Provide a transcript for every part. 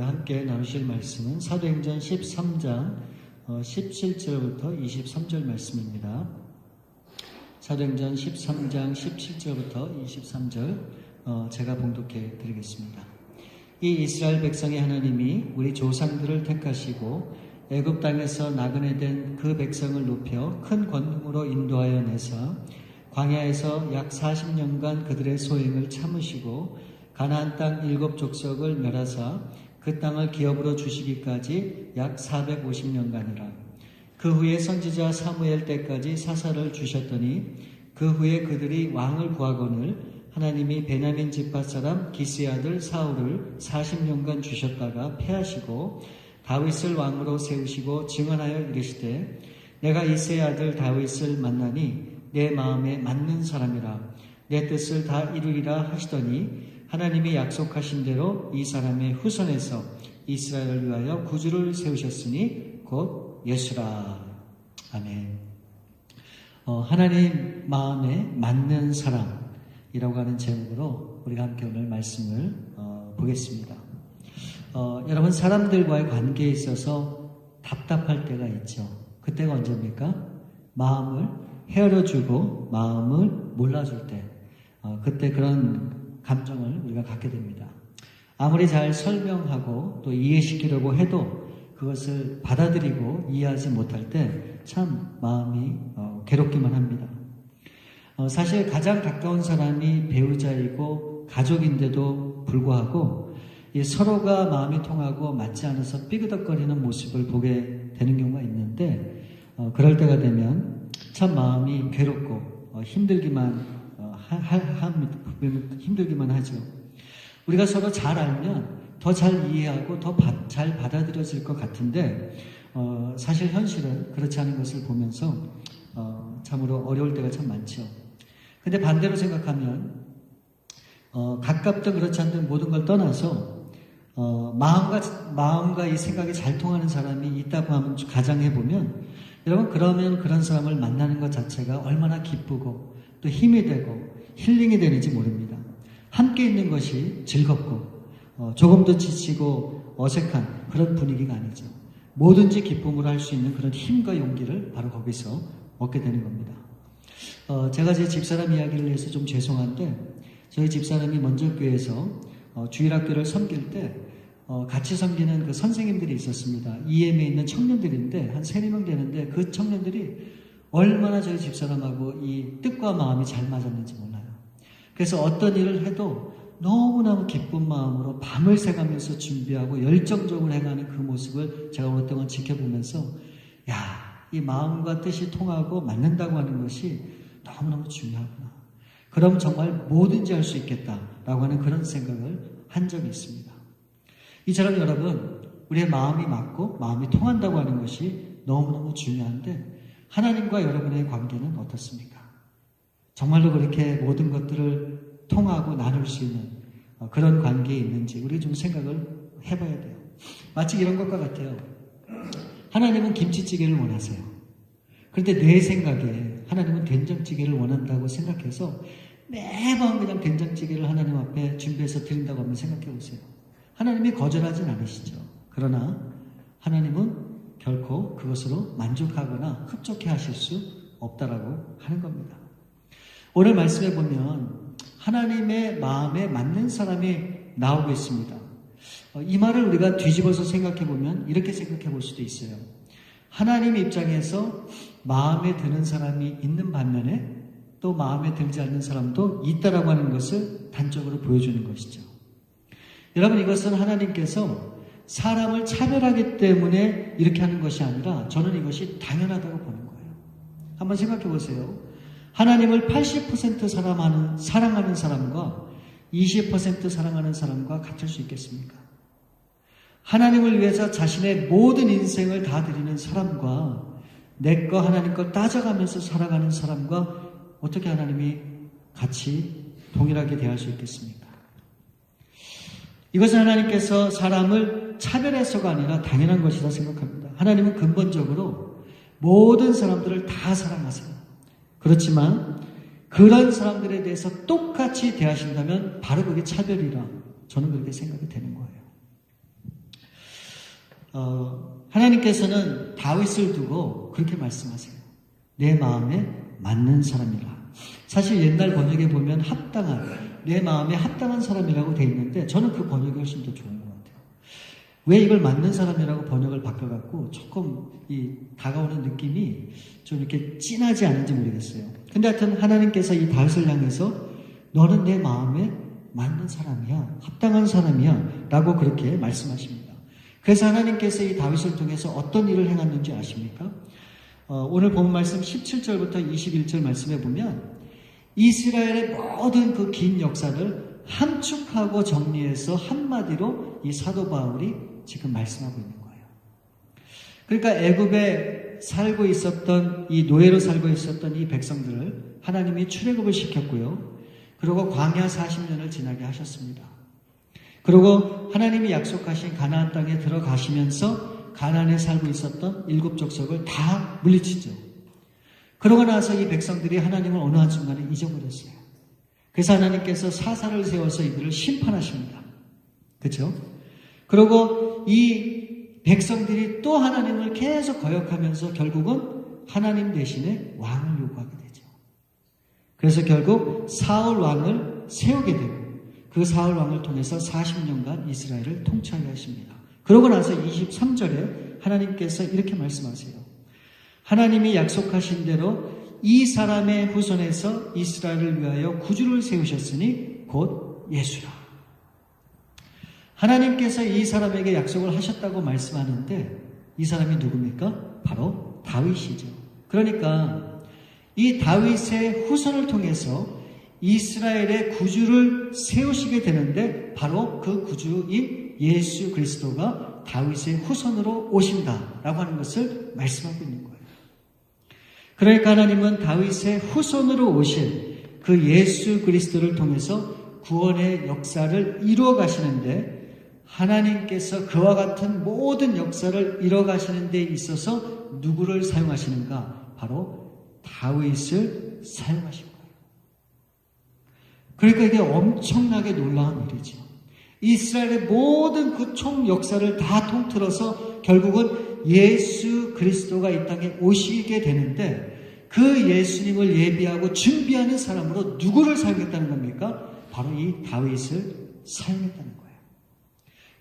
우리가 함께 나누실 말씀은 사도행전 13장 17절부터 23절 말씀입니다. 사도행전 13장 17절부터 23절 제가 봉독해 드리겠습니다. 이 이스라엘 백성의 하나님이 우리 조상들을 택하시고 애굽 땅에서 나그네 된 그 백성을 높여 큰 권능으로 인도하여 내사 광야에서 약 40년간 그들의 소행을 참으시고 가나안 땅 7족속을 멸하사 그 땅을 기업으로 주시기까지 약 450년간이라. 그 후에 선지자 사무엘 때까지 사사를 주셨더니 그 후에 그들이 왕을 구하거늘 하나님이 베냐민 지파 사람 기스의 아들 사울을 40년간 주셨다가 패하시고 다윗을 왕으로 세우시고 증언하여 이르시되 내가 이새의 아들 다윗을 만나니 내 마음에 맞는 사람이라 내 뜻을 다 이루리라 하시더니 하나님이 약속하신 대로 이 사람의 후손에서 이스라엘을 위하여 구주를 세우셨으니 곧 예수라. 아멘. 하나님 마음에 맞는 사람이라고 하는 제목으로 우리가 함께 오늘 말씀을 보겠습니다. 여러분, 사람들과의 관계에 있어서 답답할 때가 있죠. 그때가 언제입니까? 마음을 헤아려주고 마음을 몰라줄 때, 그때 그런 감정을 우리가 갖게 됩니다. 아무리 잘 설명하고 또 이해시키려고 해도 그것을 받아들이고 이해하지 못할 때 참 마음이 괴롭기만 합니다. 사실 가장 가까운 사람이 배우자이고 가족인데도 불구하고 서로가 마음이 통하고 맞지 않아서 삐그덕거리는 모습을 보게 되는 경우가 있는데 그럴 때가 되면 참 마음이 괴롭고 힘들기만 하죠. 우리가 서로 잘 알면 더 잘 이해하고 더 잘 받아들여질 것 같은데 사실 현실은 그렇지 않은 것을 보면서 참으로 어려울 때가 참 많죠. 근데 반대로 생각하면 가깝든 그렇지 않든 모든 걸 떠나서 마음과 이 생각이 잘 통하는 사람이 있다고 하면 가정해보면 여러분, 그러면 그런 사람을 만나는 것 자체가 얼마나 기쁘고 또 힘이 되고 힐링이 되는지 모릅니다. 함께 있는 것이 즐겁고 조금도 지치고 어색한 그런 분위기가 아니죠. 뭐든지 기쁨으로 할 수 있는 그런 힘과 용기를 바로 거기서 얻게 되는 겁니다. 제가 제 집사람 이야기를 해서 좀 죄송한데 저희 집사람이 먼저 교회에서 주일학교를 섬길 때 같이 섬기는 그 선생님들이 있었습니다. EM에 있는 청년들인데 한 3-4명 되는데 그 청년들이 얼마나 저희 집사람하고 이 뜻과 마음이 잘 맞았는지 몰라요. 그래서 어떤 일을 해도 너무너무 기쁜 마음으로 밤을 새가면서 준비하고 열정적으로 행하는 그 모습을 제가 오랫동안 지켜보면서 이 마음과 뜻이 통하고 맞는다고 하는 것이 너무너무 중요하구나. 그럼 정말 뭐든지 할 수 있겠다라고 하는 그런 생각을 한 적이 있습니다. 이처럼 여러분, 우리의 마음이 맞고 마음이 통한다고 하는 것이 너무너무 중요한데 하나님과 여러분의 관계는 어떻습니까? 정말로 그렇게 모든 것들을 통하고 나눌 수 있는 그런 관계에 있는지 우리 좀 생각을 해봐야 돼요. 마치 이런 것과 같아요. 하나님은 김치찌개를 원하세요. 그런데 내 생각에 하나님은 된장찌개를 원한다고 생각해서 매번 그냥 된장찌개를 하나님 앞에 준비해서 드린다고 한번 생각해 보세요. 하나님이 거절하진 않으시죠. 그러나 하나님은 결코 그것으로 만족하거나 흡족해 하실 수 없다라고 하는 겁니다. 오늘 말씀해 보면 하나님의 마음에 맞는 사람이 나오고 있습니다. 이 말을 우리가 뒤집어서 생각해 보면 이렇게 생각해 볼 수도 있어요. 하나님 입장에서 마음에 드는 사람이 있는 반면에 또 마음에 들지 않는 사람도 있다라고 하는 것을 단적으로 보여주는 것이죠. 여러분, 이것은 하나님께서 사람을 차별하기 때문에 이렇게 하는 것이 아니라 저는 이것이 당연하다고 보는 거예요. 한번 생각해 보세요. 하나님을 80% 사랑하는 사람과 20% 사랑하는 사람과 같을 수 있겠습니까? 하나님을 위해서 자신의 모든 인생을 다 드리는 사람과 내 거 하나님 걸 따져가면서 살아가는 사람과 어떻게 하나님이 같이 동일하게 대할 수 있겠습니까? 이것은 하나님께서 사람을 차별해서가 아니라 당연한 것이라 생각합니다. 하나님은 근본적으로 모든 사람들을 다 사랑하세요. 그렇지만 그런 사람들에 대해서 똑같이 대하신다면 바로 그게 차별이라 저는 그렇게 생각이 되는 거예요. 하나님께서는 다윗을 두고 그렇게 말씀하세요. 내 마음에 맞는 사람이라. 사실 옛날 번역에 보면 합당한, 내 마음에 합당한 사람이라고 돼 있는데 저는 그 번역이 훨씬 더 좋은 것 같아요. 왜 이걸 맞는 사람이라고 번역을 바꿔갖고 조금 이 다가오는 느낌이 좀 이렇게 진하지 않은지 모르겠어요. 근데 하여튼 하나님께서 이 다윗을 향해서 너는 내 마음에 맞는 사람이야, 합당한 사람이야 라고 그렇게 말씀하십니다. 그래서 하나님께서 이 다윗을 통해서 어떤 일을 행했는지 아십니까? 오늘 본 말씀 17절부터 21절 말씀에 보면 이스라엘의 모든 그 긴 역사를 함축하고 정리해서 한마디로 이 사도 바울이 지금 말씀하고 있는 거예요. 그러니까 애굽에 살고 있었던 이 노예로 살고 있었던 이 백성들을 하나님이 출애굽을 시켰고요. 그리고 광야 40년을 지나게 하셨습니다. 그리고 하나님이 약속하신 가나안 땅에 들어가시면서 가나안에 살고 있었던 7 족속을 다 물리치죠. 그러고 나서 이 백성들이 하나님을 어느 한순간에 잊어버렸어요. 그래서 하나님께서 사사를 세워서 이들을 심판하십니다. 그렇죠? 그리고 이 백성들이 또 하나님을 계속 거역하면서 결국은 하나님 대신에 왕을 요구하게 되죠. 그래서 결국 사울 왕을 세우게 되고 그 사울 왕을 통해서 40년간 이스라엘을 통치하게 하십니다. 그러고 나서 23절에 하나님께서 이렇게 말씀하세요. 하나님이 약속하신 대로 이 사람의 후손에서 이스라엘을 위하여 구주를 세우셨으니 곧 예수라. 하나님께서 이 사람에게 약속을 하셨다고 말씀하는데 이 사람이 누굽니까? 바로 다윗이죠. 그러니까 이 다윗의 후손을 통해서 이스라엘의 구주를 세우시게 되는데 바로 그 구주인 예수 그리스도가 다윗의 후손으로 오신다라고 하는 것을 말씀하고 있는 거예요. 그러니까 하나님은 다윗의 후손으로 오신 그 예수 그리스도를 통해서 구원의 역사를 이루어 가시는데 하나님께서 그와 같은 모든 역사를 이루어 가시는 데 있어서 누구를 사용하시는가? 바로 다윗을 사용하신 거예요. 그러니까 이게 엄청나게 놀라운 일이죠. 이스라엘의 모든 그 총 역사를 다 통틀어서 결국은 예수 그리스도가 이 땅에 오시게 되는데 그 예수님을 예비하고 준비하는 사람으로 누구를 사용했다는 겁니까? 바로 이 다윗을 사용했다는 거예요.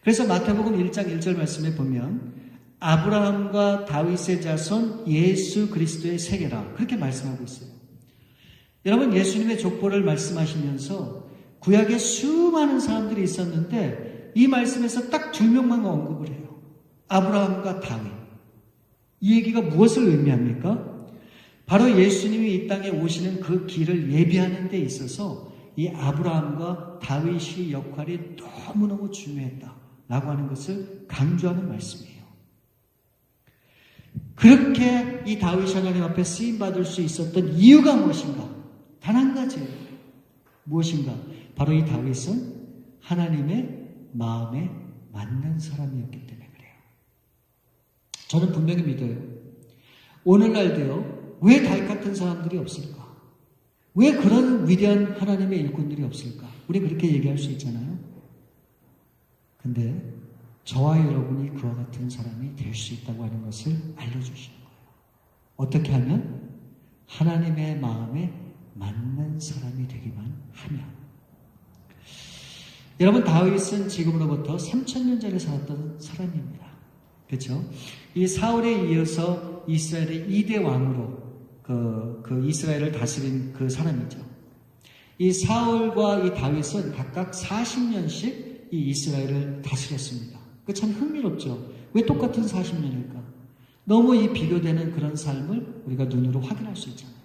그래서 마태복음 1장 1절 말씀에 보면 아브라함과 다윗의 자손 예수 그리스도의 세계라 그렇게 말씀하고 있어요. 여러분 예수님의 족보를 말씀하시면서 구약에 수많은 사람들이 있었는데 이 말씀에서 딱 2명만 언급을 해요. 아브라함과 다윗. 이 얘기가 무엇을 의미합니까? 바로 예수님이 이 땅에 오시는 그 길을 예비하는 데 있어서 이 아브라함과 다윗의 역할이 너무너무 중요했다라고 하는 것을 강조하는 말씀이에요. 그렇게 이 다윗이 하나님 앞에 쓰임받을 수 있었던 이유가 무엇인가? 단 한 가지예요. 무엇인가? 바로 이 다윗은 하나님의 마음에 맞는 사람이었기 때문에 그래요. 저는 분명히 믿어요. 오늘날도요. 왜 다윗 같은 사람들이 없을까? 왜 그런 위대한 하나님의 일꾼들이 없을까? 우리 그렇게 얘기할 수 있잖아요. 근데 저와 여러분이 그와 같은 사람이 될 수 있다고 하는 것을 알려주시는 거예요. 어떻게 하면? 하나님의 마음에 맞는 사람이 되기만 하면. 여러분 다윗은 지금으로부터 3000년 전에 살았던 사람입니다. 그렇죠? 이 사울에 이어서 이스라엘의 2대 왕으로 그 이스라엘을 다스린 그 사람이죠. 이 사울과 이 다윗은 각각 40년씩 이 이스라엘을 다스렸습니다. 그 참 흥미롭죠. 왜 똑같은 40년일까? 너무 이 비교되는 그런 삶을 우리가 눈으로 확인할 수 있잖아요.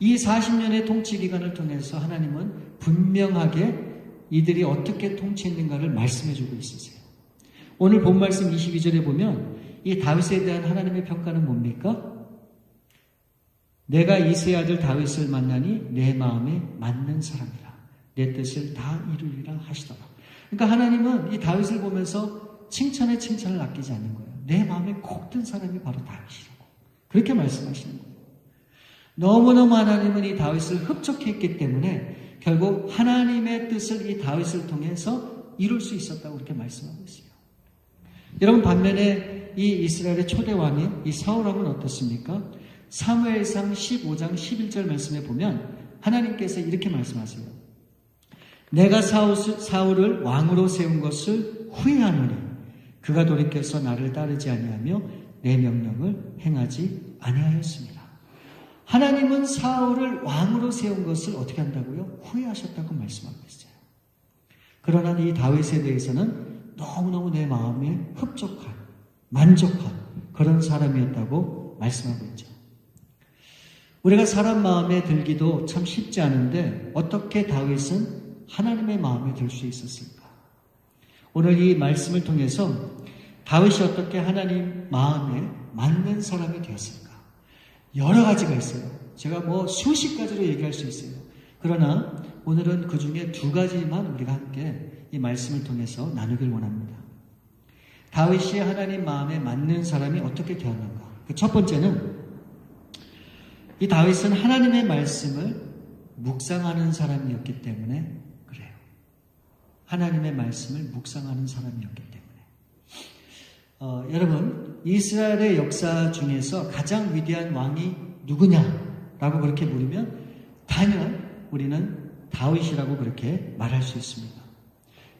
이 40년의 통치 기간을 통해서 하나님은 분명하게 이들이 어떻게 통치했는가를 말씀해주고 있으세요. 오늘 본 말씀 22절에 보면 이 다윗에 대한 하나님의 평가는 뭡니까? 내가 이새의 아들 다윗을 만나니 내 마음에 맞는 사람이라 내 뜻을 다 이루리라 하시더라. 그러니까 하나님은 이 다윗을 보면서 칭찬에 칭찬을 아끼지 않는 거예요. 내 마음에 콕 든 사람이 바로 다윗이라고 그렇게 말씀하시는 거예요. 너무너무 하나님은 이 다윗을 흡족했기 때문에 결국 하나님의 뜻을 이 다윗을 통해서 이룰 수 있었다고 그렇게 말씀하고 있어요. 여러분, 반면에 이 이스라엘의 초대 왕인 이 사울왕은 어떻습니까? 사무엘상 15장 11절 말씀에 보면 하나님께서 이렇게 말씀하세요. 내가 사울을 왕으로 세운 것을 후회하노니 그가 돌이켜서 나를 따르지 아니하며 내 명령을 행하지 아니하였습니다. 하나님은 사울을 왕으로 세운 것을 어떻게 한다고요? 후회하셨다고 말씀하고 있어요. 그러나 이 다윗에 대해서는 너무너무 내 마음에 흡족한, 만족한 그런 사람이었다고 말씀하고 있죠. 우리가 사람 마음에 들기도 참 쉽지 않은데 어떻게 다윗은 하나님의 마음에 들 수 있었을까? 오늘 이 말씀을 통해서 다윗이 어떻게 하나님 마음에 맞는 사람이 되었을까? 여러 가지가 있어요. 제가 수십 가지로 얘기할 수 있어요. 그러나 오늘은 그 중에 두 가지만 우리가 함께 이 말씀을 통해서 나누길 원합니다. 다윗이 하나님 마음에 맞는 사람이 어떻게 되었는가? 그 첫 번째는 이 다윗은 하나님의 말씀을 묵상하는 사람이었기 때문에 그래요. 하나님의 말씀을 묵상하는 사람이었기 때문에. 여러분, 이스라엘의 역사 중에서 가장 위대한 왕이 누구냐라고 그렇게 물으면 단연 우리는 다윗이라고 그렇게 말할 수 있습니다.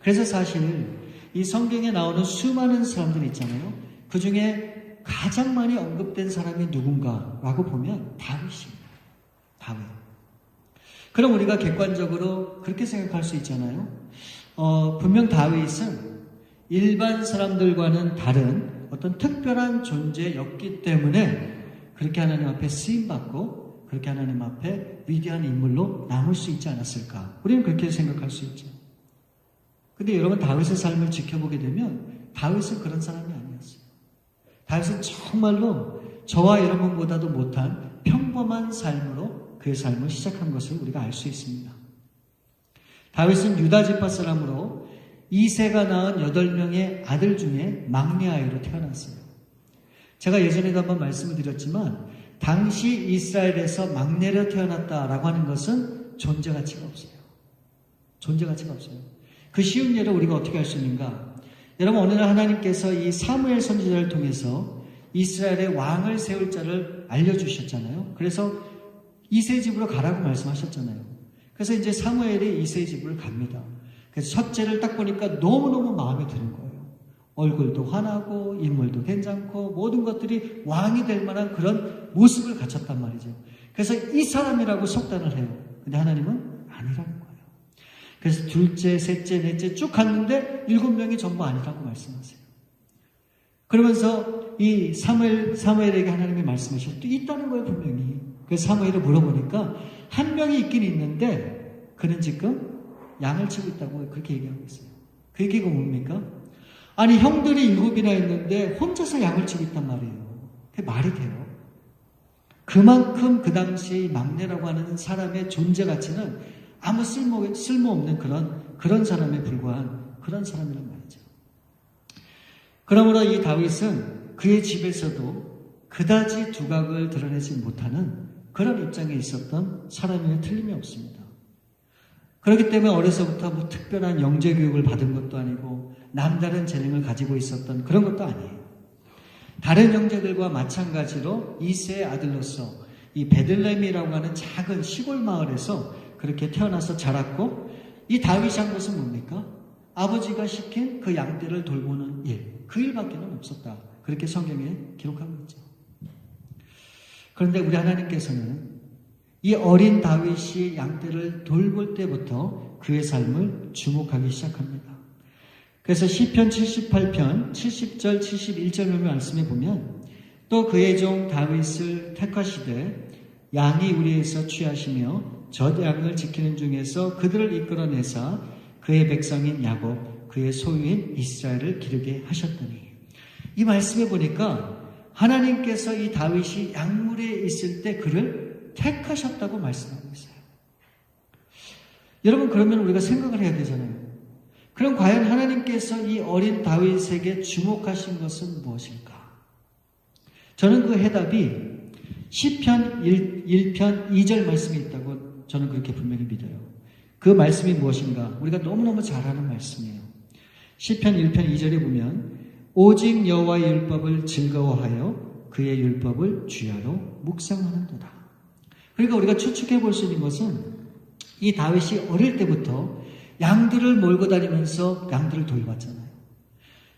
그래서 사실 이 성경에 나오는 수많은 사람들 있잖아요. 그 중에 가장 많이 언급된 사람이 누군가라고 보면 다윗입니다. 다윗. 그럼 우리가 객관적으로 그렇게 생각할 수 있잖아요. 분명 다윗은 일반 사람들과는 다른 어떤 특별한 존재였기 때문에 그렇게 하나님 앞에 쓰임받고 그렇게 하나님 앞에 위대한 인물로 남을 수 있지 않았을까? 우리는 그렇게 생각할 수 있죠. 근데 여러분, 다윗의 삶을 지켜보게 되면 다윗은 그런 사람이 아니었어요. 다윗은 정말로 저와 여러분보다도 못한 평범한 삶으로 그의 삶을 시작한 것을 우리가 알 수 있습니다. 다윗은 유다 지파 사람으로 이새가 낳은 8명의 아들 중에 막내 아이로 태어났어요. 제가 예전에도 한번 말씀을 드렸지만 당시 이스라엘에서 막내로 태어났다라고 하는 것은 존재 가치가 없어요. 존재 가치가 없어요. 그 쉬운 예를 우리가 어떻게 할 수 있는가? 여러분, 어느 날 하나님께서 이 사무엘 선지자를 통해서 이스라엘의 왕을 세울 자를 알려주셨잖아요. 그래서 이새의 집으로 가라고 말씀하셨잖아요. 그래서 이제 사무엘이 이새의 집으로 갑니다. 그래서 첫째를 딱 보니까 너무너무 마음에 드는 거예요. 얼굴도 환하고 인물도 괜찮고 모든 것들이 왕이 될 만한 그런 모습을 갖췄단 말이죠. 그래서 이 사람이라고 속단을 해요. 근데 하나님은 아니라는 거예요. 그래서 둘째, 셋째, 넷째 쭉 갔는데 7명이 전부 아니라고 말씀하세요. 그러면서 이 사무엘에게 하나님이 말씀하셨죠. 또 있다는 거예요, 분명히. 그래서 사무엘을 물어보니까 한 명이 있긴 있는데 그는 지금 양을 치고 있다고 그렇게 얘기하고 있어요. 그 얘기가 뭡니까? 아니, 형들이 7이나 있는데 혼자서 양을 치고 있단 말이에요. 그게 말이 돼요. 그만큼 그 당시 막내라고 하는 사람의 존재 가치는 아무 쓸모없는 그런 사람에 불과한 그런 사람이란 말이죠. 그러므로 이 다윗은 그의 집에서도 그다지 두각을 드러내지 못하는 그런 입장에 있었던 사람임에 틀림이 없습니다. 그렇기 때문에 어려서부터 특별한 영재 교육을 받은 것도 아니고 남다른 재능을 가지고 있었던 그런 것도 아니에요. 다른 형제들과 마찬가지로 이새의 아들로서 이 베들레헴이라고 하는 작은 시골 마을에서 그렇게 태어나서 자랐고, 이 다윗이 한 것은 뭡니까? 아버지가 시킨 그 양떼를 돌보는 일, 그 일밖에는 없었다. 그렇게 성경에 기록하고 있죠. 그런데 우리 하나님께서는 이 어린 다윗이 양떼를 돌볼 때부터 그의 삶을 주목하기 시작합니다. 그래서 시편 78편 70절 71절 말씀에 보면 또 그의 종 다윗을 택하시되 양이 우리에서 취하시며 저 양을 지키는 중에서 그들을 이끌어내사 그의 백성인 야곱 그의 소유인 이스라엘을 기르게 하셨더니, 이 말씀에 보니까 하나님께서 이 다윗이 양물에 있을 때 그를 택하셨다고 말씀하고 있어요. 여러분, 그러면 우리가 생각을 해야 되잖아요. 그럼 과연 하나님께서 이 어린 다윗에게 주목하신 것은 무엇일까? 저는 그 해답이 시편 1편 2절 말씀이 있다고 저는 그렇게 분명히 믿어요. 그 말씀이 무엇인가? 우리가 너무너무 잘 아는 말씀이에요. 시편 1편 2절에 보면 오직 여호와의 율법을 즐거워하여 그의 율법을 주야로 묵상하는도다. 그러니까 우리가 추측해 볼 수 있는 것은 이 다윗이 어릴 때부터 양들을 몰고 다니면서 양들을 돌봤잖아요.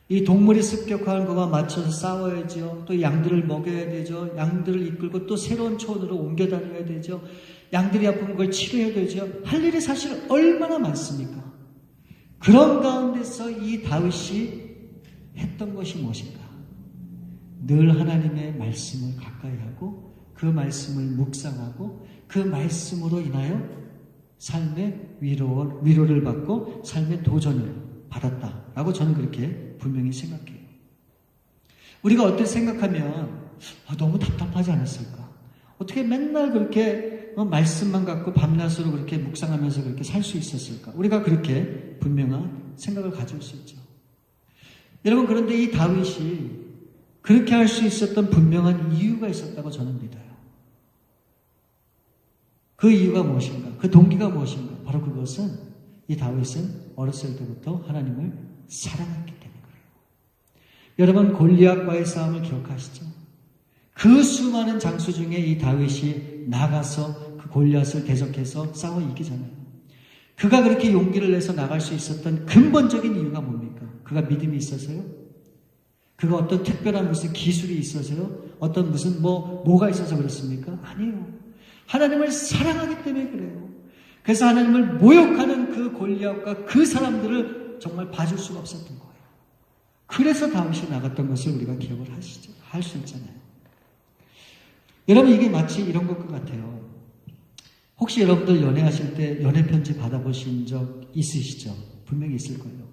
이 동물이 습격하는 것과 맞춰서 싸워야죠. 또 양들을 먹여야 되죠. 양들을 이끌고 또 새로운 초원으로 옮겨 다녀야 되죠. 양들이 아픈 걸 치료해야 되죠. 할 일이 사실 얼마나 많습니까? 그런 가운데서 이 다윗이 했던 것이 무엇인가? 늘 하나님의 말씀을 가까이 하고 그 말씀을 묵상하고 그 말씀으로 인하여 삶의 위로를 받고 삶의 도전을 받았다라고 저는 그렇게 분명히 생각해요. 우리가 어떻게 생각하면 너무 답답하지 않았을까? 어떻게 맨날 그렇게 말씀만 갖고 밤낮으로 그렇게 묵상하면서 그렇게 살 수 있었을까? 우리가 그렇게 분명한 생각을 가질 수 있죠. 여러분, 그런데 이 다윗이 그렇게 할 수 있었던 분명한 이유가 있었다고 저는 믿어요. 그 이유가 무엇인가? 그 동기가 무엇인가? 바로 그것은 이 다윗은 어렸을 때부터 하나님을 사랑했기 때문에 그래요. 여러분, 골리앗과의 싸움을 기억하시죠? 그 수많은 장수 중에 이 다윗이 나가서 그 골리앗을 대적해서 싸워 이기잖아요. 그가 그렇게 용기를 내서 나갈 수 있었던 근본적인 이유가 뭡니까? 그가 믿음이 있어서요? 그가 어떤 특별한 무슨 기술이 있어서요? 어떤 무슨 뭐가 있어서 그렇습니까? 아니에요. 하나님을 사랑하기 때문에 그래요. 그래서 하나님을 모욕하는 그 골리앗과 그 사람들을 정말 봐줄 수가 없었던 거예요. 그래서 다윗이 나갔던 것을 우리가 기억을 할 수 있잖아요. 여러분, 이게 마치 이런 것과 같아요. 혹시 여러분들 연애하실 때 연애 편지 받아보신 적 있으시죠? 분명히 있을 거예요.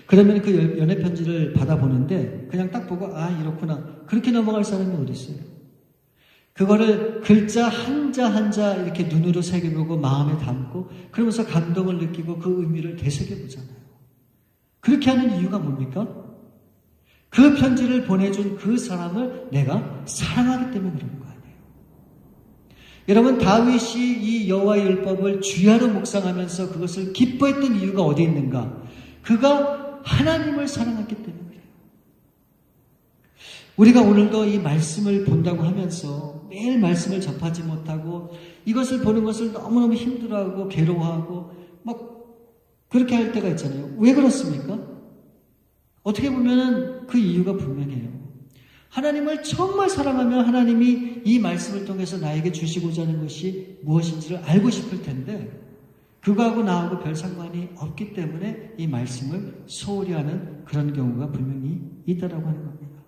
그러면 그 연애 편지를 받아보는데 그냥 딱 보고 이렇구나. 그렇게 넘어갈 사람이 어디 있어요? 그거를 글자 한자 한자 이렇게 눈으로 새겨보고 마음에 담고 그러면서 감동을 느끼고 그 의미를 되새겨보잖아요. 그렇게 하는 이유가 뭡니까? 그 편지를 보내준 그 사람을 내가 사랑하기 때문에 그러는 거 아니에요. 여러분, 다윗이 이 여호와의 율법을 주야로 묵상하면서 그것을 기뻐했던 이유가 어디 있는가? 그가 하나님을 사랑했기 때문에 그래요. 우리가 오늘도 이 말씀을 본다고 하면서 매일 말씀을 접하지 못하고 이것을 보는 것을 너무너무 힘들어하고 괴로워하고 그렇게 할 때가 있잖아요. 왜 그렇습니까? 어떻게 보면 그 이유가 분명해요. 하나님을 정말 사랑하면 하나님이 이 말씀을 통해서 나에게 주시고자 하는 것이 무엇인지를 알고 싶을 텐데 그거하고 나하고 별 상관이 없기 때문에 이 말씀을 소홀히 하는 그런 경우가 분명히 있다라고 하는 겁니다.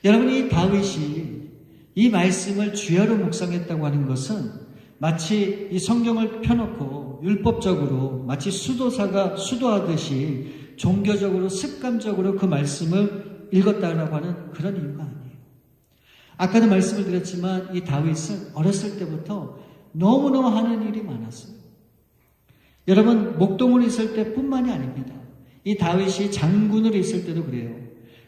여러분, 이 다윗이 이 말씀을 주야로 묵상했다고 하는 것은 마치 이 성경을 펴놓고 율법적으로 마치 수도사가 수도하듯이 종교적으로 습관적으로 그 말씀을 읽었다라고 하는 그런 이유가 아니에요. 아까도 말씀을 드렸지만 이 다윗은 어렸을 때부터 너무너무 하는 일이 많았어요. 여러분, 목동으로 있을 때뿐만이 아닙니다. 이 다윗이 장군으로 있을 때도 그래요.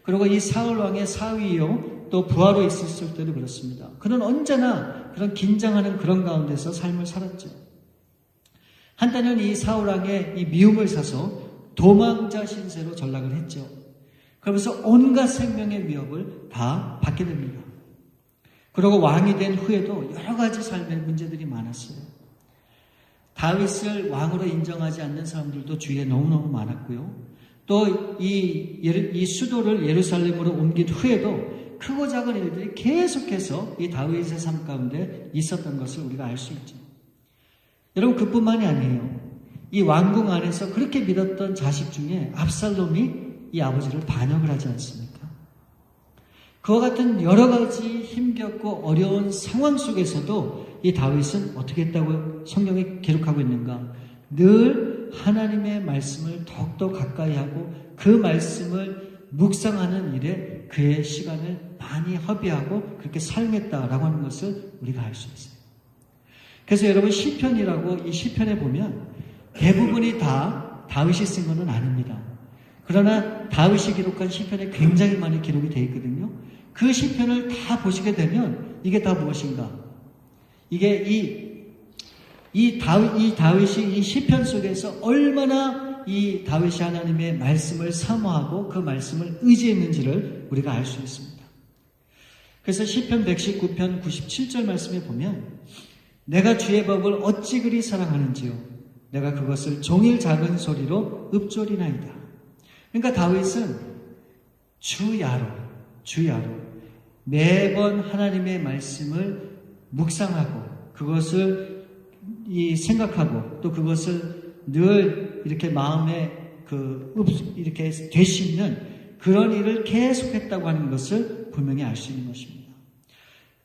그리고 이 사울 왕의 사위요 또 부하로 있었을 때도 그렇습니다. 그는 언제나 그런 긴장하는 그런 가운데서 삶을 살았죠. 한때는 이 사울 왕의 이 미움을 사서 도망자 신세로 전락을 했죠. 그러면서 온갖 생명의 위협을 다 받게 됩니다. 그리고 왕이 된 후에도 여러 가지 삶의 문제들이 많았어요. 다윗을 왕으로 인정하지 않는 사람들도 주위에 너무너무 많았고요. 또 이 수도를 예루살렘으로 옮긴 후에도 크고 작은 일들이 계속해서 이 다윗의 삶 가운데 있었던 것을 우리가 알 수 있죠. 여러분, 그뿐만이 아니에요. 이 왕궁 안에서 그렇게 믿었던 자식 중에 압살롬이 이 아버지를 반역을 하지 않습니까? 그와 같은 여러 가지 힘겹고 어려운 상황 속에서도 이 다윗은 어떻게 했다고 성경에 기록하고 있는가? 늘 하나님의 말씀을 더욱더 가까이 하고 그 말씀을 묵상하는 일에 그의 시간을 많이 허비하고 그렇게 사용했다라고 하는 것을 우리가 알 수 있어요. 그래서 여러분, 시편이라고 이 시편에 보면 대부분이 다 다윗이 쓴 것은 아닙니다. 그러나 다윗이 기록한 시편에 굉장히 많이 기록이 되어 있거든요. 그 시편을 다 보시게 되면 이게 다 무엇인가? 이게 이 다윗이 이 시편 속에서 얼마나 이 다윗이 하나님의 말씀을 사모하고 그 말씀을 의지했는지를 우리가 알 수 있습니다. 그래서 시편 119편 97절 말씀에 보면 내가 주의 법을 어찌 그리 사랑하는지요 내가 그것을 종일 작은 소리로 읊조리나이다. 그러니까 다윗은 주야로 매번 하나님의 말씀을 묵상하고 그것을 생각하고 또 그것을 늘 이렇게 마음에 이렇게 되씹는 그런 일을 계속했다고 하는 것을 분명히 알 수 있는 것입니다.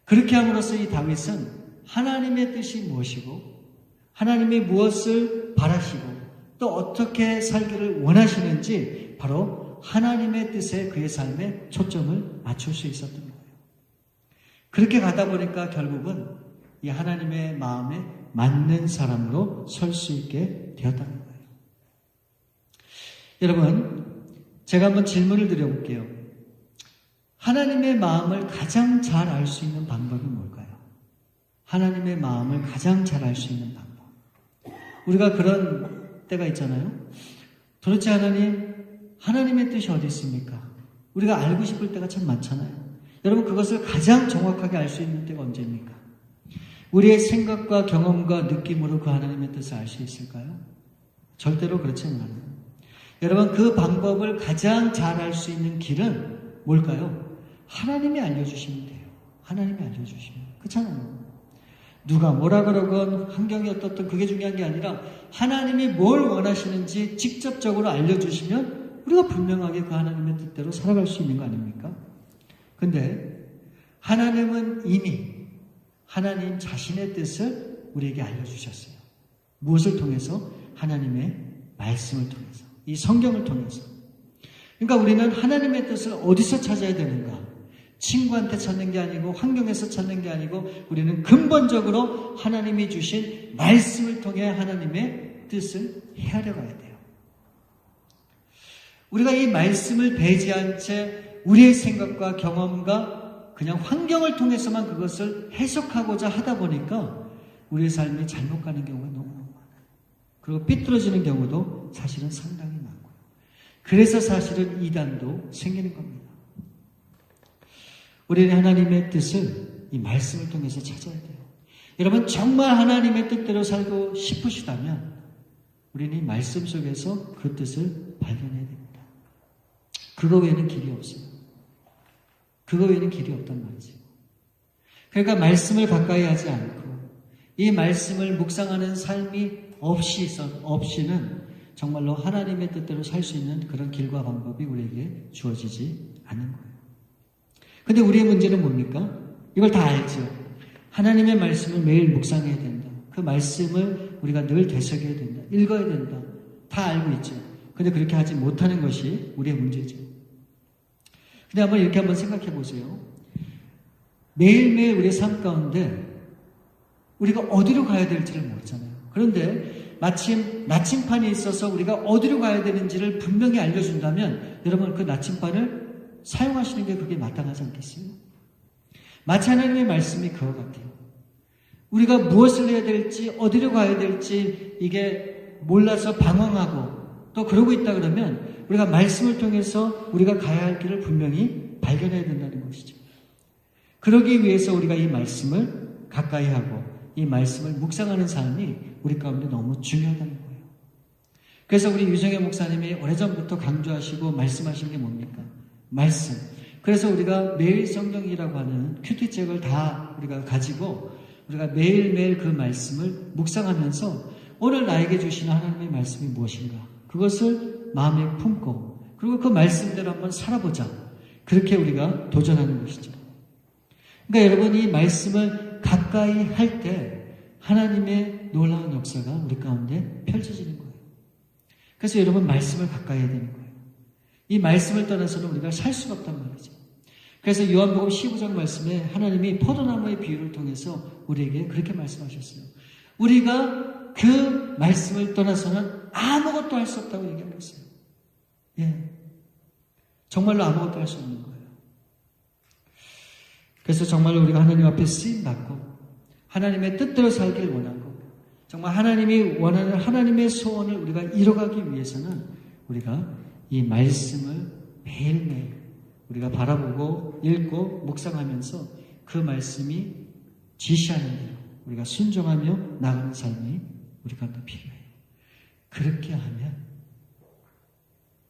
그렇게 함으로써 이 다윗은 하나님의 뜻이 무엇이고 하나님이 무엇을 바라시고 또 어떻게 살기를 원하시는지 바로 하나님의 뜻에 그의 삶에 초점을 맞출 수 있었던 거예요. 그렇게 가다 보니까 결국은 이 하나님의 마음에 맞는 사람으로 설 수 있게 되었다는 거예요. 여러분, 제가 한번 질문을 드려볼게요. 하나님의 마음을 가장 잘 알 수 있는 방법이 뭘까요? 하나님의 마음을 가장 잘 알 수 있는 방법. 우리가 그런 때가 있잖아요. 도대체 하나님의 뜻이 어디 있습니까? 우리가 알고 싶을 때가 참 많잖아요. 여러분, 그것을 가장 정확하게 알 수 있는 때가 언제입니까? 우리의 생각과 경험과 느낌으로 그 하나님의 뜻을 알 수 있을까요? 절대로 그렇지는 않아요. 여러분, 그 방법을 가장 잘 알 수 있는 길은 뭘까요? 하나님이 알려주시면 돼요. 하나님이 알려주시면. 그렇잖아요. 누가 뭐라 그러건 환경이 어떻든 그게 중요한 게 아니라 하나님이 뭘 원하시는지 직접적으로 알려주시면 우리가 분명하게 그 하나님의 뜻대로 살아갈 수 있는 거 아닙니까? 근데 하나님은 이미 하나님 자신의 뜻을 우리에게 알려주셨어요. 무엇을 통해서? 하나님의 말씀을 통해서, 이 성경을 통해서. 그러니까 우리는 하나님의 뜻을 어디서 찾아야 되는가? 친구한테 찾는 게 아니고 환경에서 찾는 게 아니고 우리는 근본적으로 하나님이 주신 말씀을 통해 하나님의 뜻을 헤아려 가야 돼요. 우리가 이 말씀을 배제한 채 우리의 생각과 경험과 그냥 환경을 통해서만 그것을 해석하고자 하다 보니까 우리의 삶이 잘못 가는 경우가 너무 많아요. 그리고 삐뚤어지는 경우도 사실은 상당히 많고요. 그래서 사실은 이단도 생기는 겁니다. 우리는 하나님의 뜻을 이 말씀을 통해서 찾아야 돼요. 여러분, 정말 하나님의 뜻대로 살고 싶으시다면 우리는 이 말씀 속에서 그 뜻을 발견해야 됩니다. 그거 외에는 길이 없어요. 그거 외에는 길이 없단 말이죠. 그러니까 말씀을 가까이 하지 않고 이 말씀을 묵상하는 삶이 없이는 정말로 하나님의 뜻대로 살 수 있는 그런 길과 방법이 우리에게 주어지지 않는 거예요. 근데 우리의 문제는 뭡니까? 이걸 다 알죠. 하나님의 말씀을 매일 묵상해야 된다. 그 말씀을 우리가 늘 되새겨야 된다. 읽어야 된다. 다 알고 있죠. 근데 그렇게 하지 못하는 것이 우리의 문제죠. 근데 한번 생각해 보세요. 매일매일 우리의 삶 가운데 우리가 어디로 가야 될지를 모르잖아요. 그런데 마침 나침판이 있어서 우리가 어디로 가야 되는지를 분명히 알려준다면 여러분, 그 나침판을 사용하시는 게 그게 마땅하지 않겠어요? 마치 하나님의 말씀이 그와 같아요. 우리가 무엇을 해야 될지, 어디로 가야 될지 이게 몰라서 방황하고 또 그러고 있다 그러면 우리가 말씀을 통해서 우리가 가야 할 길을 분명히 발견해야 된다는 것이죠. 그러기 위해서 우리가 이 말씀을 가까이 하고 이 말씀을 묵상하는 삶이 우리 가운데 너무 중요하다는 거예요. 그래서 우리 유정혜 목사님이 오래전부터 강조하시고 말씀하신 게 뭡니까? 말씀. 그래서 우리가 매일 성경이라고 하는 큐티책을 다 우리가 가지고 우리가 매일매일 그 말씀을 묵상하면서 오늘 나에게 주시는 하나님의 말씀이 무엇인가? 그것을 마음에 품고 그리고 그 말씀대로 한번 살아보자. 그렇게 우리가 도전하는 것이죠. 그러니까 여러분, 이 말씀을 가까이 할 때 하나님의 놀라운 역사가 우리 가운데 펼쳐지는 거예요. 그래서 여러분, 말씀을 가까이 해야 되는 거예요. 이 말씀을 떠나서는 우리가 살 수가 없단 말이죠. 그래서 요한복음 15장 말씀에 하나님이 포도나무의 비유를 통해서 우리에게 그렇게 말씀하셨어요. 우리가 그 말씀을 떠나서는 아무것도 할 수 없다고 얘기하고 있어요. 예. 정말로 아무것도 할 수 없는 거예요. 그래서 정말로 우리가 하나님 앞에 쓰임받고 하나님의 뜻대로 살길 원하고 정말 하나님이 원하는 하나님의 소원을 우리가 이뤄가기 위해서는 우리가 이 말씀을 매일매일 우리가 바라보고 읽고 묵상하면서 그 말씀이 지시하는 대로 우리가 순종하며 나가는 삶이 우리가 또 필요해요. 그렇게 하면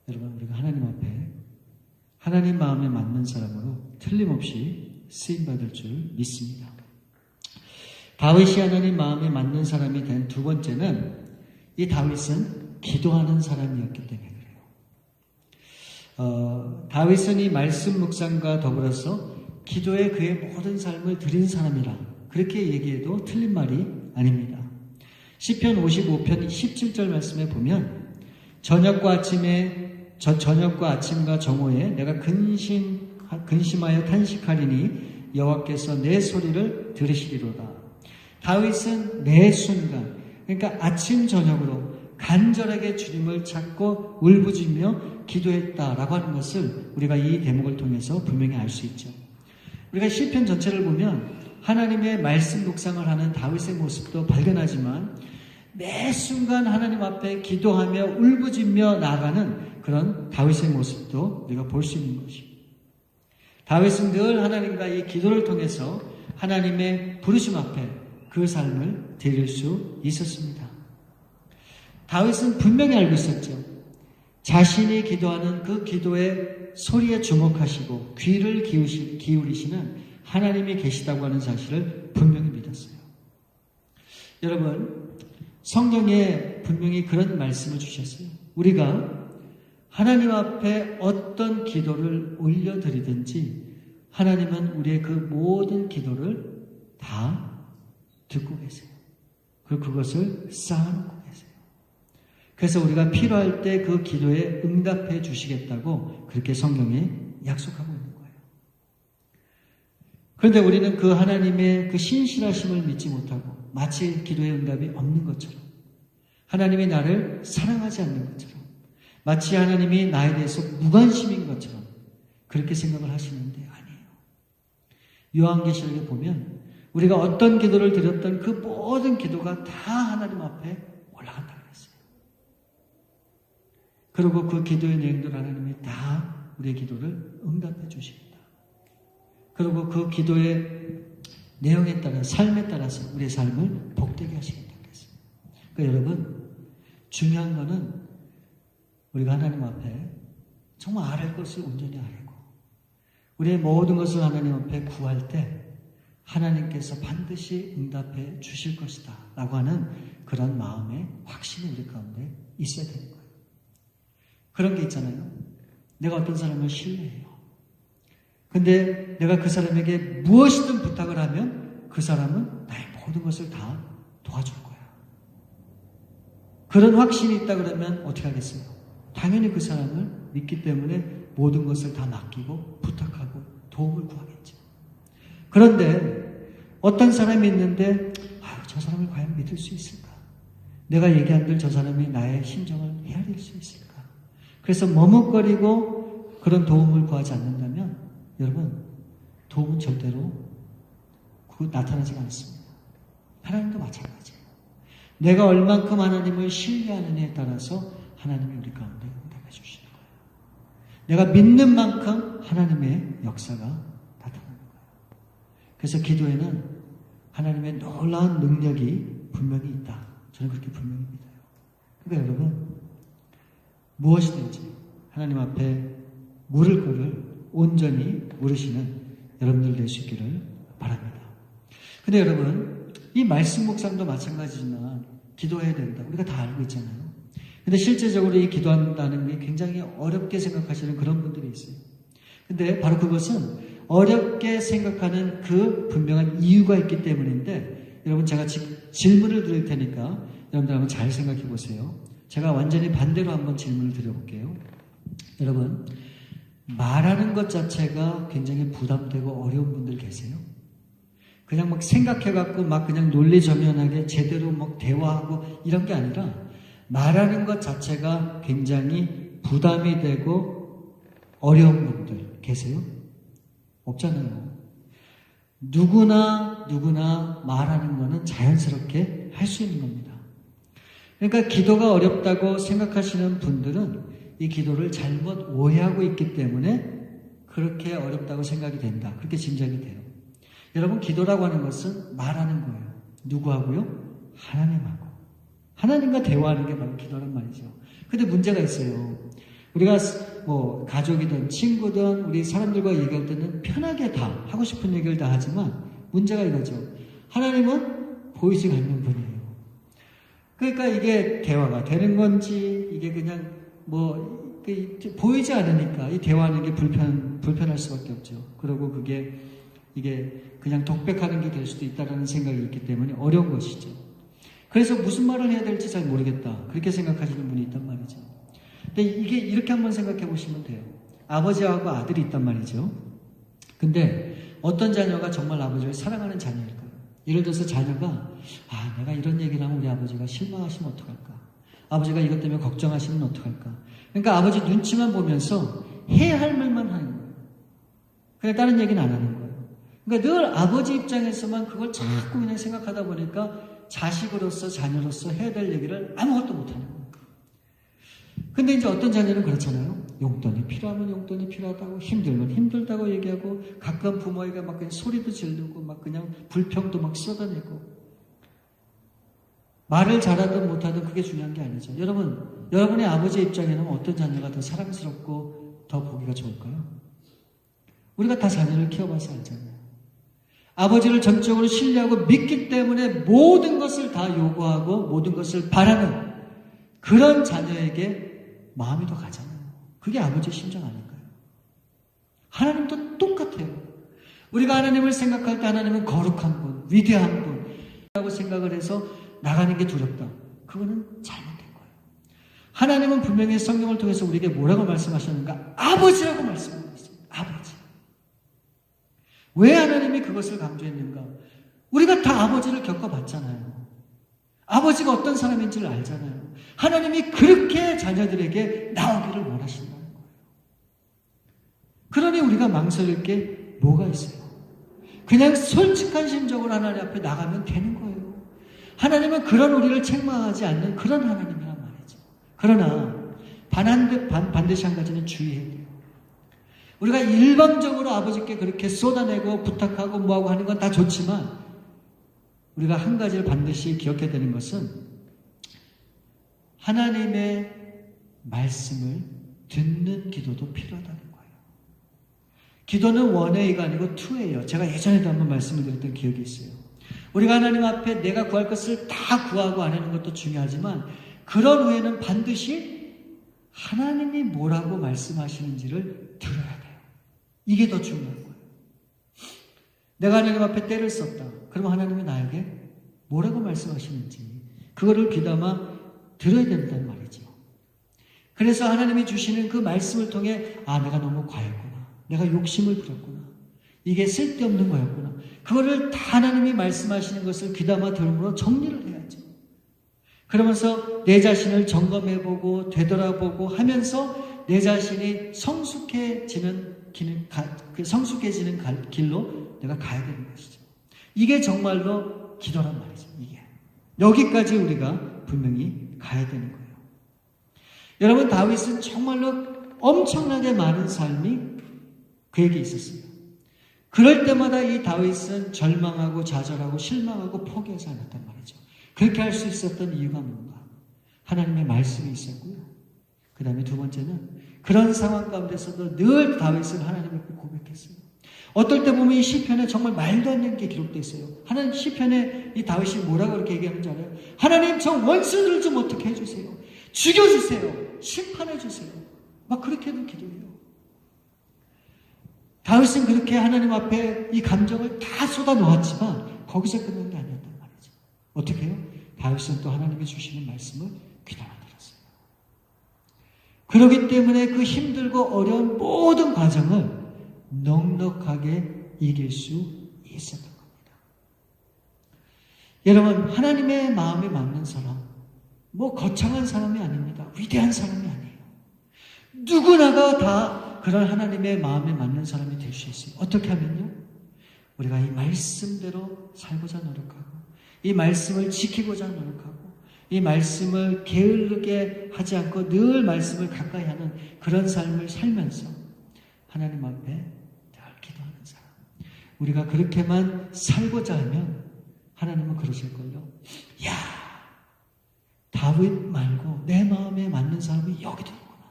여러분 우리가 하나님 앞에 하나님 마음에 맞는 사람으로 틀림없이 쓰임받을 줄 믿습니다. 다윗이 하나님 마음에 맞는 사람이 된 두 번째는 이 다윗은 기도하는 사람이었기 때문에 그래요. 다윗은 이 말씀 묵상과 더불어서 기도에 그의 모든 삶을 드린 사람이라 그렇게 얘기해도 틀린 말이 아닙니다. 시편 55편 17절 말씀에 보면 저녁과 아침과 정오에 내가 근심하여 탄식하리니 여호와께서 내 소리를 들으시리로다. 다윗은 매 순간 그러니까 아침 저녁으로 간절하게 주님을 찾고 울부짖며 기도했다라고 하는 것을 우리가 이 대목을 통해서 분명히 알 수 있죠. 우리가 시편 전체를 보면 하나님의 말씀 묵상을 하는 다윗의 모습도 발견하지만 매 순간 하나님 앞에 기도하며 울부짖며 나아가는 그런 다윗의 모습도 우리가 볼 수 있는 것입니다. 다윗은 늘 하나님과 이 기도를 통해서 하나님의 부르심 앞에 그 삶을 드릴 수 있었습니다. 다윗은 분명히 알고 있었죠. 자신이 기도하는 그 기도의 소리에 주목하시고 귀를 기울이시는 하나님이 계시다고 하는 사실을 분명히 믿었어요. 여러분, 성경에 분명히 그런 말씀을 주셨어요. 우리가 하나님 앞에 어떤 기도를 올려드리든지 하나님은 우리의 그 모든 기도를 다 듣고 계세요. 그리고 그것을 쌓아놓고 계세요. 그래서 우리가 필요할 때 그 기도에 응답해 주시겠다고 그렇게 성경에 약속하고 있는 거예요. 그런데 우리는 그 하나님의 그 신실하심을 믿지 못하고 마치 기도의 응답이 없는 것처럼 하나님이 나를 사랑하지 않는 것처럼 마치 하나님이 나에 대해서 무관심인 것처럼 그렇게 생각을 하시는데 아니에요. 요한계시록에 보면 우리가 어떤 기도를 드렸던 그 모든 기도가 다 하나님 앞에 올라간다고 그랬어요. 그리고 그 기도의 내용들 하나님이 다 우리의 기도를 응답해 주십니다. 그리고 그 기도의 내용에 따라 삶에 따라서 우리의 삶을 복되게 하시겠다고 그랬어요. 그러니까 여러분 중요한 거는 우리가 하나님 앞에 정말 아뢰 것을 온전히 아뢰고 우리의 모든 것을 하나님 앞에 구할 때 하나님께서 반드시 응답해 주실 것이다 라고 하는 그런 마음의 확신이 우리 가운데 있어야 되는 거예요. 그런 게 있잖아요. 내가 어떤 사람을 신뢰해요. 근데 내가 그 사람에게 무엇이든 부탁을 하면 그 사람은 나의 모든 것을 다 도와줄 거야. 그런 확신이 있다 그러면 어떻게 하겠어요? 당연히 그 사람을 믿기 때문에 모든 것을 다 맡기고 부탁하고 도움을 구하겠죠. 그런데 어떤 사람이 있는데 저 사람을 과연 믿을 수 있을까? 내가 얘기한들 저 사람이 나의 심정을 헤아릴 수 있을까? 그래서 머뭇거리고 그런 도움을 구하지 않는다면 여러분 도움은 절대로 나타나지 않습니다. 하나님도 마찬가지예요. 내가 얼만큼 하나님을 신뢰하느냐에 따라서 하나님이 우리 가운데 응답해 주시는 거예요. 내가 믿는 만큼 하나님의 역사가 나타나는 거예요. 그래서 기도에는 하나님의 놀라운 능력이 분명히 있다. 저는 그렇게 분명히 믿어요. 그러니까 여러분 무엇이든지 하나님 앞에 물을 거를 온전히 물으시는 여러분들 될 수 있기를 바랍니다. 근데 여러분 이 말씀 묵상도 마찬가지지만 기도해야 된다. 우리가 다 알고 있잖아요. 근데 실제적으로 이 기도한다는 게 굉장히 어렵게 생각하시는 그런 분들이 있어요. 근데 바로 그것은 어렵게 생각하는 그 분명한 이유가 있기 때문인데 여러분 제가 질문을 드릴 테니까 여러분들 한번 잘 생각해 보세요. 제가 완전히 반대로 한번 질문을 드려볼게요. 여러분 말하는 것 자체가 굉장히 부담되고 어려운 분들 계세요? 그냥 막 생각해갖고 막 그냥 논리정연하게 제대로 막 대화하고 이런 게 아니라 말하는 것 자체가 굉장히 부담이 되고 어려운 분들 계세요? 없잖아요. 누구나 말하는 거는 자연스럽게 할 수 있는 겁니다. 그러니까 기도가 어렵다고 생각하시는 분들은 이 기도를 잘못 오해하고 있기 때문에 그렇게 어렵다고 생각이 된다. 그렇게 짐작이 돼요. 여러분, 기도라고 하는 것은 말하는 거예요. 누구하고요? 하나님하고. 하나님과 대화하는 게 바로 기도란 말이죠. 근데 문제가 있어요. 우리가 뭐 가족이든 친구든 우리 사람들과 얘기할 때는 편하게 다 하고 싶은 얘기를 다 하지만 문제가 이거죠. 하나님은 보이지 않는 분이에요. 그러니까 이게 대화가 되는 건지 이게 그냥 뭐 보이지 않으니까 이 대화하는 게 불편할 수밖에 없죠. 그리고 이게 그냥 독백하는 게 될 수도 있다는 생각이 있기 때문에 어려운 것이죠. 그래서 무슨 말을 해야 될지 잘 모르겠다. 그렇게 생각하시는 분이 있단 말이죠. 근데 이게 이렇게 한번 생각해 보시면 돼요. 아버지하고 아들이 있단 말이죠. 근데 어떤 자녀가 정말 아버지를 사랑하는 자녀일까요? 예를 들어서 자녀가 내가 이런 얘기를 하면 우리 아버지가 실망하시면 어떡할까? 아버지가 이것 때문에 걱정하시면 어떡할까? 그러니까 아버지 눈치만 보면서 해야 할 말만 하는 거예요. 그냥 다른 얘기는 안 하는 거예요. 그러니까 늘 아버지 입장에서만 그걸 자꾸 그냥 생각하다 보니까 자식으로서 자녀로서 해야 될 얘기를 아무것도 못하는 거예요. 근데 이제 어떤 자녀는 그렇잖아요. 용돈이 필요하면 용돈이 필요하다고, 힘들면 힘들다고 얘기하고, 가끔 부모에게 막 그냥 소리도 지르고, 막 그냥 불평도 막 쏟아내고. 말을 잘하든 못하든 그게 중요한 게 아니죠. 여러분의 아버지 입장에는 어떤 자녀가 더 사랑스럽고 더 보기가 좋을까요? 우리가 다 자녀를 키워봐서 알잖아요. 아버지를 전적으로 신뢰하고 믿기 때문에 모든 것을 다 요구하고 모든 것을 바라는 그런 자녀에게 마음이 더 가잖아요. 그게 아버지의 심정 아닐까요? 하나님도 똑같아요. 우리가 하나님을 생각할 때 하나님은 거룩한 분, 위대한 분이라고 생각을 해서 나가는 게 두렵다. 그거는 잘못된 거예요. 하나님은 분명히 성경을 통해서 우리에게 뭐라고 말씀하셨는가? 아버지라고 말씀하고 있어요. 아버지. 왜 하나님이 그것을 강조했는가? 우리가 다 아버지를 겪어봤잖아요. 아버지가 어떤 사람인지를 알잖아요. 하나님이 그렇게 자녀들에게 나오기를 원하신다는 거예요. 그러니 우리가 망설일 게 뭐가 있어요? 그냥 솔직한 심정으로 하나님 앞에 나가면 되는 거예요. 하나님은 그런 우리를 책망하지 않는 그런 하나님이란 말이죠. 그러나 반드시 한 가지는 주의해야 돼요. 우리가 일방적으로 아버지께 그렇게 쏟아내고 부탁하고 뭐하고 하는 건 다 좋지만 우리가 한 가지를 반드시 기억해야 되는 것은 하나님의 말씀을 듣는 기도도 필요하다는 거예요. 기도는 원웨이가 아니고 투웨이예요. 제가 예전에도 한번 말씀을 드렸던 기억이 있어요. 우리가 하나님 앞에 내가 구할 것을 다 구하고 안 하는 것도 중요하지만 그런 후에는 반드시 하나님이 뭐라고 말씀하시는지를 들어야 돼요. 이게 더 중요한 거예요. 내가 하나님 앞에 때를 썼다. 그러면 하나님이 나에게 뭐라고 말씀하시는지 그거를 귀담아 들어야 된다는 말이죠. 그래서 하나님이 주시는 그 말씀을 통해 내가 너무 과했구나. 내가 욕심을 부렸구나. 이게 쓸데없는 거였구나. 그거를 다 하나님이 말씀하시는 것을 귀담아 들음으로 정리를 해야죠. 그러면서 내 자신을 점검해보고 되돌아보고 하면서 내 자신이 성숙해지는 길로 내가 가야 되는 것이죠. 이게 정말로 기도란 말이죠. 이게 여기까지 우리가 분명히 가야 되는 거예요. 여러분, 다윗은 정말로 엄청나게 많은 삶이 그에게 있었어요. 그럴 때마다 이 다윗은 절망하고 좌절하고 실망하고 포기하지 않았단 말이죠. 그렇게 할 수 있었던 이유가 뭔가? 하나님의 말씀이 있었고요. 그 다음에 두 번째는 그런 상황 가운데서도 늘 다윗은 하나님께 고백했어요. 어떨 때 보면 이 시편에 정말 말도 안 되는 게 기록되어 있어요. 하나님 시편에 이 다윗이 뭐라고 그렇게 얘기하는지 알아요? 하나님, 저 원수들을 좀 어떻게 해주세요. 죽여주세요. 심판해주세요. 막 그렇게도 기도해요. 다윗은 그렇게 하나님 앞에 이 감정을 다 쏟아 놓았지만 거기서 끝난 게 아니었단 말이죠. 어떻게 해요? 다윗은 또 하나님이 주시는 말씀을 귀담아 들었어요. 그렇기 때문에 그 힘들고 어려운 모든 과정을 넉넉하게 이길 수 있었던 겁니다. 여러분, 하나님의 마음에 맞는 사람, 거창한 사람이 아닙니다. 위대한 사람이 아니에요. 누구나가 다 그런 하나님의 마음에 맞는 사람이 될 수 있어요. 어떻게 하면요? 우리가 이 말씀대로 살고자 노력하고 이 말씀을 지키고자 노력하고 이 말씀을 게으르게 하지 않고 늘 말씀을 가까이 하는 그런 삶을 살면서 하나님 앞에 늘 기도하는 사람. 우리가 그렇게만 살고자 하면 하나님은 그러실걸요. 야, 다윗 말고 내 마음에 맞는 사람이 여기도 있구나.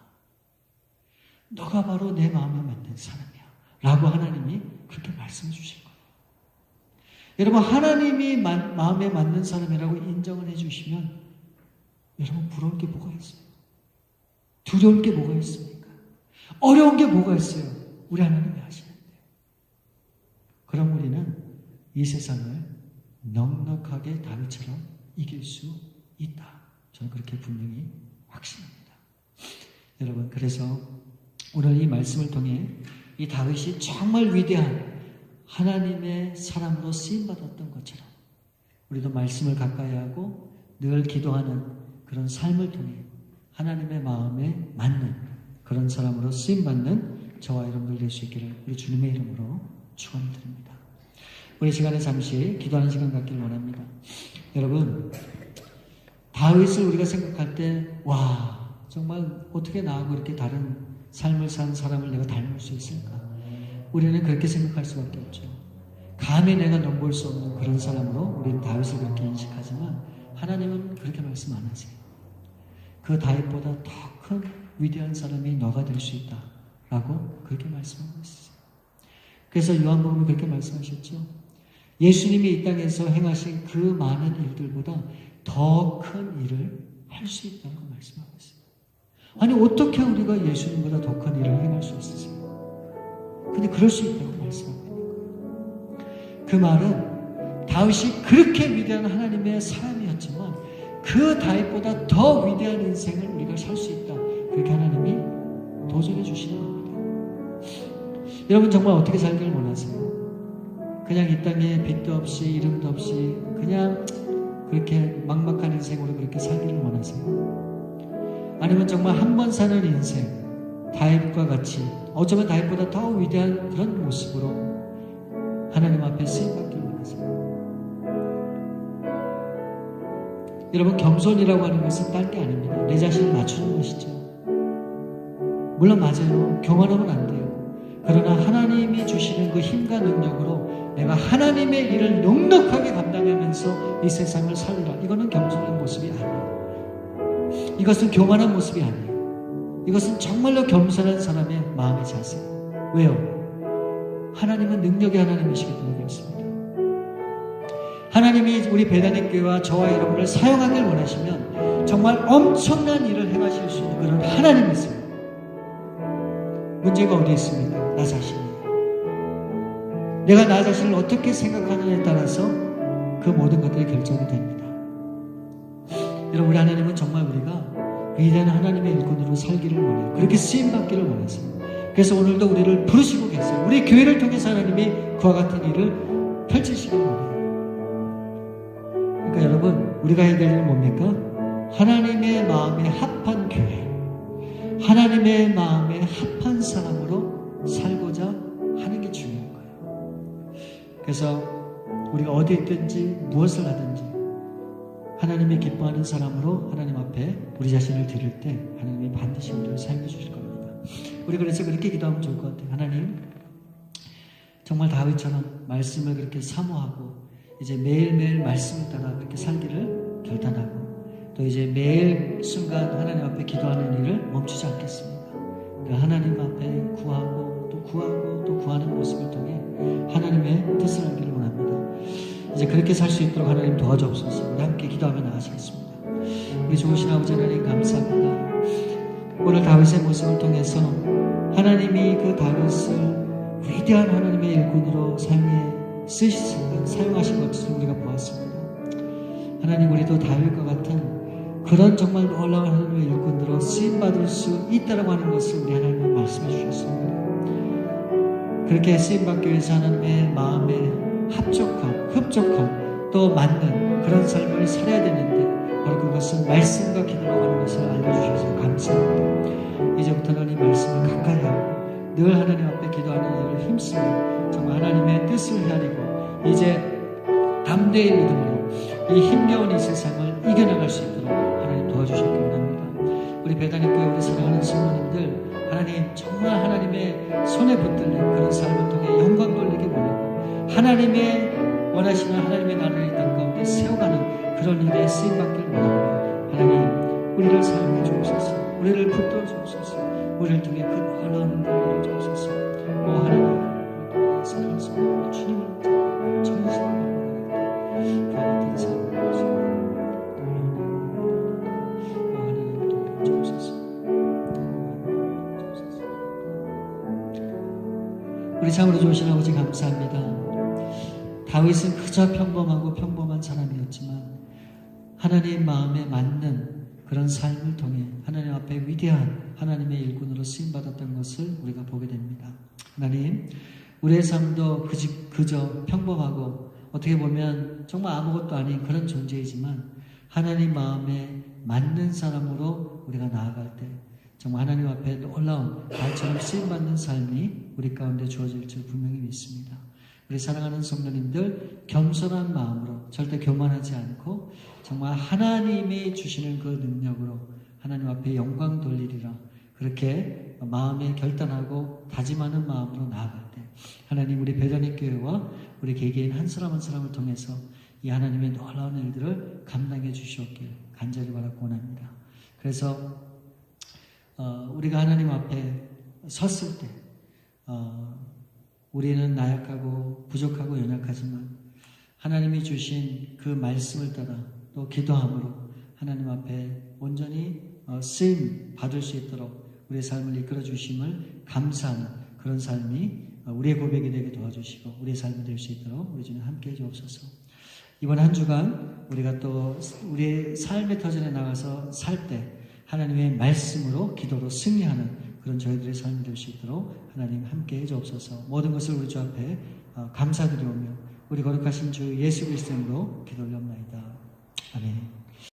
너가 바로 내 마음에 맞는 사람이야. 라고 하나님이 그렇게 말씀해 주실 거예요. 여러분, 하나님이 마음에 맞는 사람이라고 인정을 해 주시면 여러분, 부러울 게 뭐가 있어요? 두려울 게 뭐가 있습니까? 어려운 게 뭐가 있어요? 우리 하나님이 하시는데. 그럼 우리는 이 세상을 넉넉하게 다윗처럼 이길 수 있다. 저는 그렇게 분명히 확신합니다. 여러분, 그래서 오늘 이 말씀을 통해 이 다윗이 정말 위대한 하나님의 사람으로 쓰임받았던 것처럼 우리도 말씀을 가까이 하고 늘 기도하는 그런 삶을 통해 하나님의 마음에 맞는 그런 사람으로 쓰임받는 저와 여러분들 될 수 있기를 우리 주님의 이름으로 축원드립니다. 우리 시간에 잠시 기도하는 시간 갖기를 원합니다. 여러분, 다윗을 우리가 생각할 때 와, 정말 어떻게 나하고 이렇게 다른 삶을 산 사람을 내가 닮을 수 있을까? 우리는 그렇게 생각할 수밖에 없죠. 감히 내가 넘볼 수 없는 그런 사람으로 우리는 다윗을 그렇게 인식하지만 하나님은 그렇게 말씀 안 하세요. 그 다윗보다 더 큰 위대한 사람이 너가 될 수 있다 라고 그렇게 말씀하고 있어요. 그래서 요한복음이 그렇게 말씀하셨죠. 예수님이 이 땅에서 행하신 그 많은 일들보다 더 큰 일을 할 수 있다고 말씀하고 있어요. 아니, 어떻게 우리가 예수님보다 더 큰 일을 행할 수 있으세요? 근데 그럴 수 있다고 말씀하고 있는 거예요. 그 말은 다윗이 그렇게 위대한 하나님의 사람이었지만 그 다윗보다 더 위대한 인생을 우리가 살 수 있다. 그렇게 하나님이 도전해 주시는 겁니다. 여러분, 정말 어떻게 살기를 원하세요? 그냥 이 땅에 빛도 없이 이름도 없이 그냥 그렇게 막막한 인생으로 그렇게 살기를 원하세요? 아니면 정말 한 번 사는 인생, 다윗과 같이 어쩌면 다윗보다 더 위대한 그런 모습으로 하나님 앞에 쓰임받기를 원하세요? 여러분, 겸손이라고 하는 것은 딴 게 아닙니다. 내 자신을 낮추는 것이죠. 물론 맞아요. 교만하면 안 돼요. 그러나 하나님이 주시는 그 힘과 능력으로 내가 하나님의 일을 넉넉하게 감당하면서 이 세상을 살리라. 이거는 겸손한 모습이 아니에요. 이것은 교만한 모습이 아니에요. 이것은 정말로 겸손한 사람의 마음의 자세예요. 왜요? 하나님은 능력의 하나님이시기 때문에 그렇습니다. 하나님이 우리 베다니 교회와 저와 여러분을 사용하길 원하시면 정말 엄청난 일을 행하실 수 있는 그런 하나님이세요. 문제가 어디 있습니까? 나 자신이에요. 내가 나 자신을 어떻게 생각하느냐에 따라서 그 모든 것들이 결정이 됩니다. 여러분, 우리 하나님은 정말 우리가 위대한 하나님의 일꾼으로 살기를 원해요. 그렇게 쓰임받기를 원하세요. 그래서 오늘도 우리를 부르시고 계세요. 우리 교회를 통해서 하나님이 그와 같은 일을 펼치시길 원해요. 그러니까 여러분, 우리가 해야 될 일은 뭡니까? 하나님의 마음에 합한 교회, 하나님의 마음에 합한 사람으로 살고자 하는 게 중요한 거예요. 그래서 우리가 어디 있든지 무엇을 하든지 하나님이 기뻐하는 사람으로 하나님 앞에 우리 자신을 드릴 때 하나님이 반드시 우리를 사용해 주실 겁니다. 우리 그래서 그렇게 기도하면 좋을 것 같아요. 하나님, 정말 다윗처럼 말씀을 그렇게 사모하고 이제 매일매일 말씀을 따라 그렇게 살기를 결단하고 또 이제 매일 순간 하나님 앞에 기도하는 일을 멈추지 않겠습니다. 하나님 앞에 구하고 또 구하고 또 구하는 모습을 통해 하나님의 뜻을 알기를 원합니다. 이제 그렇게 살 수 있도록 하나님 도와주옵소서. 우리 함께 기도하며 나가시겠습니다. 우리 좋으신 아버지 하나님 감사합니다. 오늘 다윗의 모습을 통해서 하나님이 그 다윗을 위대한 하나님의 일꾼으로 사용하신 것을 우리가 보았습니다. 하나님, 우리도 다윗과 같은 그런 정말 놀라운 하나님의 일꾼으로 쓰임받을 수 있다고 하는 것을 우리 하나님은 말씀해 주셨습니다. 그렇게 쓰임받기 위해서 하나님의 마음에 흡족한 또 맞는 그런 삶을 살아야 되는데 바로 그것은 말씀과 기도라고 하는 것을 알려주셔서 감사합니다. 이제부터는 이 말씀을 가까이 하고 늘 하나님 앞에 기도하는 일을 힘쓰며 정말 하나님의 뜻을 헤아리고 이제 담대히 믿음으로 이 힘겨운 이 세상을 이겨나갈 수 있도록 하나님 도와주셨기 원합니다. 우리 배단위교회 우리 사랑하는 성도님들 하나님 정말 하나님의 손에 붙들린 그런 삶을 통해 영광 돌리기 원하고 하나님의 원하시는 하나님의 나라를 이 땅 가운데 세워가는 그런 일에 쓰임받기를 원합니다. 하나님 우리를 사용해 주옵소서. 우리를 붙들어 주옵소서. 우리를 통해 그 놀라운 일을 주옵소서. 오 하나님 사랑하소서. 주님을 전심으로 그와 같은 삶을 주시고 오 하나님 도와 주옵소서. 우리 참으로 좋으신 아버지 감사합니다. 다윗은 그저 평범하고 평범한 사람이었지만 하나님 마음에 맞는 그런 삶을 통해 하나님 앞에 위대한 하나님의 일꾼으로 쓰임받았던 것을 우리가 보게 됩니다. 하나님 우리의 삶도 그저 평범하고 어떻게 보면 정말 아무것도 아닌 그런 존재이지만 하나님 마음에 맞는 사람으로 우리가 나아갈 때 정말 하나님 앞에 놀라운 달처럼 쓰임받는 삶이 우리 가운데 주어질 줄 분명히 믿습니다. 우리 사랑하는 성도님들 겸손한 마음으로 절대 교만하지 않고 정말 하나님이 주시는 그 능력으로 하나님 앞에 영광 돌리리라 그렇게 마음에 결단하고 다짐하는 마음으로 나아갈 때 하나님 우리 배단의 교회와 우리 개개인 한 사람 한 사람을 통해서 이 하나님의 놀라운 일들을 감당해 주시옵길 간절히 바라고 원합니다. 그래서 우리가 하나님 앞에 섰을 때 우리는 나약하고 부족하고 연약하지만 하나님이 주신 그 말씀을 따라 또 기도함으로 하나님 앞에 온전히 쓰임 받을 수 있도록 우리의 삶을 이끌어 주심을 감사하는 그런 삶이 우리의 고백이 되게 도와주시고 우리의 삶이 될 수 있도록 우리 주님 함께해 주옵소서. 이번 한 주간 우리가 또 우리의 삶의 터전에 나가서 살 때 하나님의 말씀으로 기도로 승리하는 그런 저희들의 삶이 될 수 있도록 하나님 함께해 주옵소서. 모든 것을 우리 주 앞에 감사드리오며 우리 거룩하신 주 예수 그리스도로 기도 올려옵나이다. 아멘.